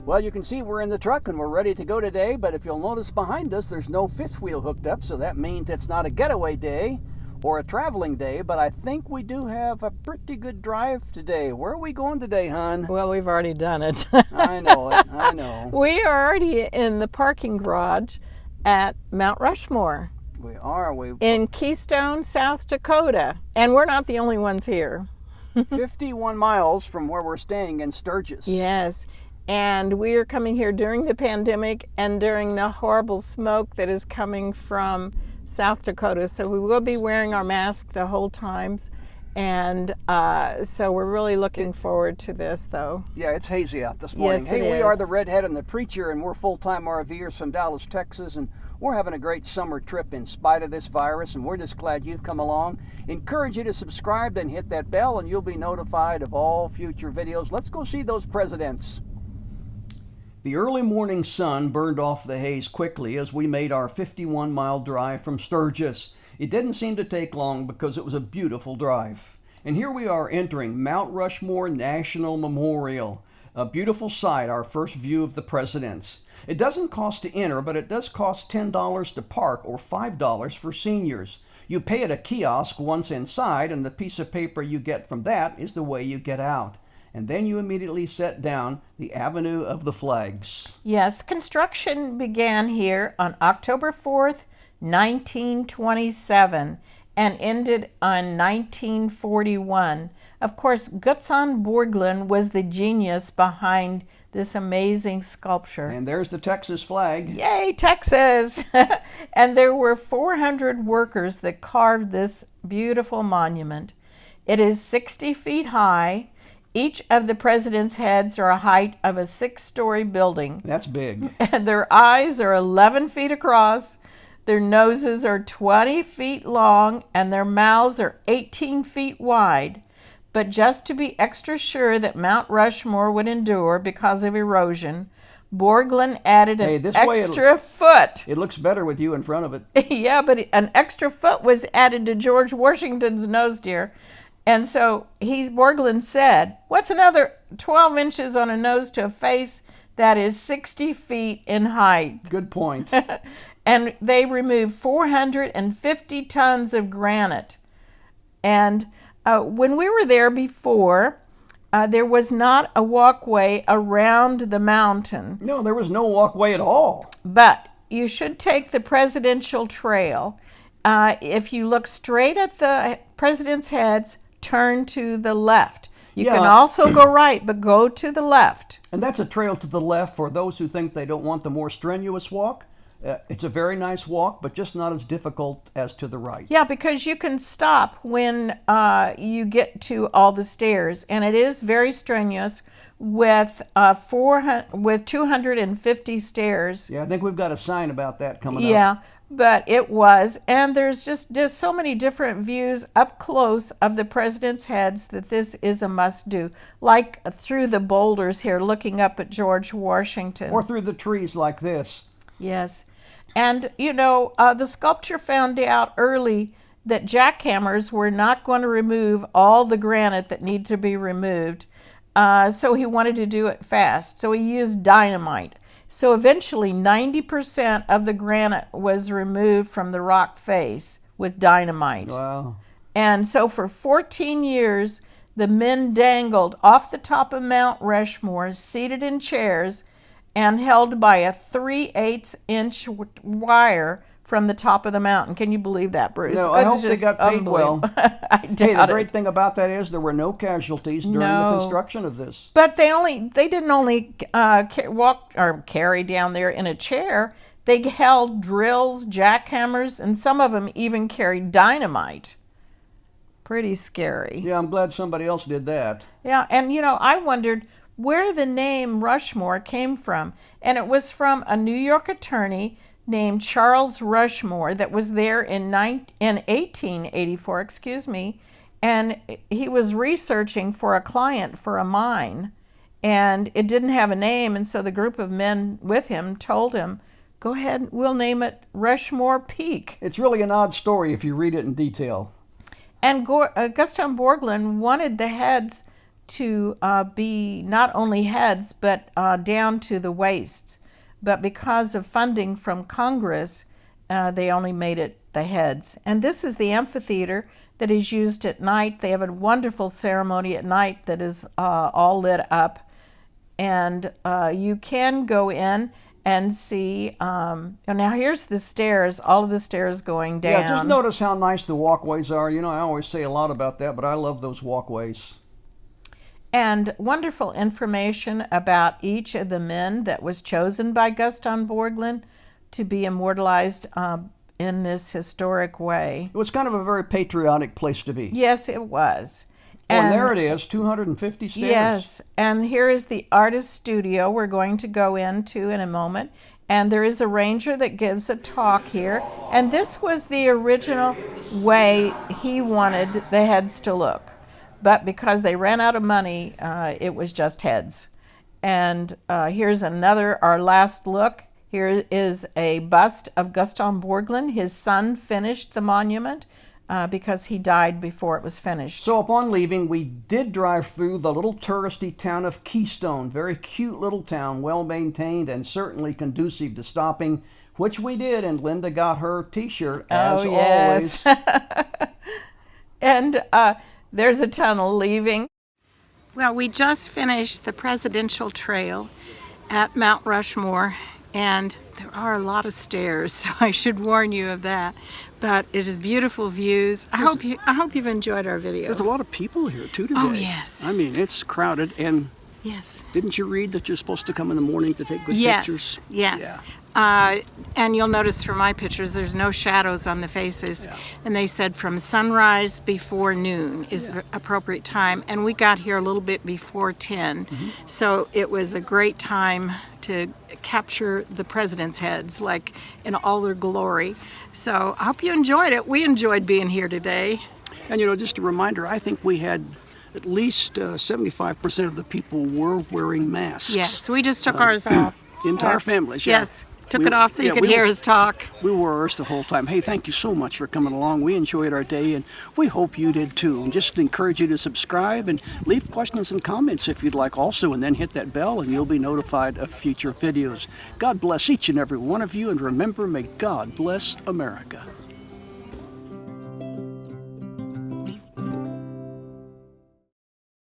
Well, you can see we're in the truck and we're ready to go today, but if you'll notice behind us, there's no fifth wheel hooked up, so that means it's not a getaway day or a traveling day, but I think we do have a pretty good drive today. Where are we going today, hon? Well, we've already done it. I know it, I know. We are already in the parking garage at Mount Rushmore. We are. In Keystone, South Dakota, and we're not the only ones here. 51 miles from where we're staying in Sturgis. Yes. And we are coming here during the pandemic and during the horrible smoke that is coming from South Dakota. So we will be wearing our mask the whole time. And so we're really looking forward to this, though. Yeah, it's hazy out this morning. Yes, hey, we are the Redhead and the Preacher, and we're full-time RVers from Dallas, Texas, and we're having a great summer trip in spite of this virus, and we're just glad you've come along. Encourage you to subscribe and hit that bell, and you'll be notified of all future videos. Let's go see those presidents. The early morning sun burned off the haze quickly as we made our 51-mile drive from Sturgis. It didn't seem to take long because it was a beautiful drive. And here we are entering Mount Rushmore National Memorial. A beautiful sight, our first view of the presidents. It doesn't cost to enter, but it does cost $10 to park or $5 for seniors. You pay at a kiosk once inside, and the piece of paper you get from that is the way you get out. And then you immediately set down the Avenue of the Flags. Yes, construction began here on October 4th, 1927 and ended on 1941. Of course, Gutzon Borglund was the genius behind this amazing sculpture. And there's the Texas flag. Yay, Texas! And there were 400 workers that carved this beautiful monument. It is 60 feet high. Each of the president's heads are a height of a 6-story building. That's big. And their eyes are 11 feet across. Their noses are 20 feet long, and their mouths are 18 feet wide. But just to be extra sure that Mount Rushmore would endure because of erosion, Borglund added an extra foot. It looks better with you in front of it. Yeah, but an extra foot was added to George Washington's nose, dear. And so Borglund said, what's another 12 inches on a nose to a face that is 60 feet in height? Good point. And they removed 450 tons of granite. And when we were there before, there was not a walkway around the mountain. No, there was no walkway at all. But you should take the presidential trail. If you look straight at the president's heads, turn to the left. You can also go right, but go to the left. And that's a trail to the left for those who think they don't want the more strenuous walk. It's a very nice walk, but just not as difficult as to the right. Yeah, because you can stop when you get to all the stairs, and it is very strenuous with 250 stairs. Yeah, I think we've got a sign about that coming up. Yeah, but it was, and there's just so many different views up close of the president's heads that this is a must-do, like through the boulders here, looking up at George Washington. Or through the trees like this. Yes. And, you know, the sculptor found out early that jackhammers were not going to remove all the granite that needed to be removed. So he wanted to do it fast. So he used dynamite. So eventually 90% of the granite was removed from the rock face with dynamite. Wow. And so for 14 years, the men dangled off the top of Mount Rushmore, seated in chairs, and held by a 3/8-inch wire from the top of the mountain. Can you believe that, Bruce? No, I hope they got paid well. I doubt the great thing about that is there were no casualties during the construction of this. But they didn't only walk or carry down there in a chair. They held drills, jackhammers, and some of them even carried dynamite. Pretty scary. Yeah, I'm glad somebody else did that. Yeah, and you know, I wondered where the name Rushmore came from. And it was from a New York attorney named Charles Rushmore that was there in 1884, and he was researching for a client for a mine, and it didn't have a name, and so the group of men with him told him, go ahead, we'll name it Rushmore Peak. It's really an odd story if you read it in detail. And Gutzon Borglund wanted the heads to be not only heads, but down to the waists. But because of funding from Congress, they only made it the heads. And this is the amphitheater that is used at night. They have a wonderful ceremony at night that is all lit up. And you can go in and see. Now here's the stairs, all of the stairs going down. Yeah, just notice how nice the walkways are. You know, I always say a lot about that, but I love those walkways. And wonderful information about each of the men that was chosen by Gaston Borglum to be immortalized in this historic way. It was kind of a very patriotic place to be. Yes, it was. And there it is, 250 stairs. Yes, and here is the artist studio we're going to go into in a moment. And there is a ranger that gives a talk here. And this was the original way he wanted the heads to look. But because they ran out of money, it was just heads. And here's our last look. Here is a bust of Gaston Borglum. His son finished the monument because he died before it was finished. So upon leaving, we did drive through the little touristy town of Keystone. Very cute little town, well maintained and certainly conducive to stopping, which we did, and Linda got her t-shirt as always. And there's a tunnel leaving. Well, we just finished the Presidential Trail at Mount Rushmore, and there are a lot of stairs, so I should warn you of that. But it is beautiful views. I hope you've enjoyed our video. There's a lot of people here too today. Oh yes. I mean, it's crowded, and yes. Didn't you read that you're supposed to come in the morning to take good pictures? Yes. And you'll notice from my pictures, there's no shadows on the faces. Yeah. And they said from sunrise before noon is the appropriate time. And we got here a little bit before 10. Mm-hmm. So it was a great time to capture the president's heads, like in all their glory. So I hope you enjoyed it. We enjoyed being here today. And you know, just a reminder, I think we had at least 75% of the people were wearing masks. Yes, we just took ours off. The entire families, yeah. Yes, took it off so you could hear his talk. We wore ours the whole time. Hey, thank you so much for coming along. We enjoyed our day, and we hope you did too. And just encourage you to subscribe and leave questions and comments if you'd like also, and then hit that bell and you'll be notified of future videos. God bless each and every one of you, and remember, may God bless America.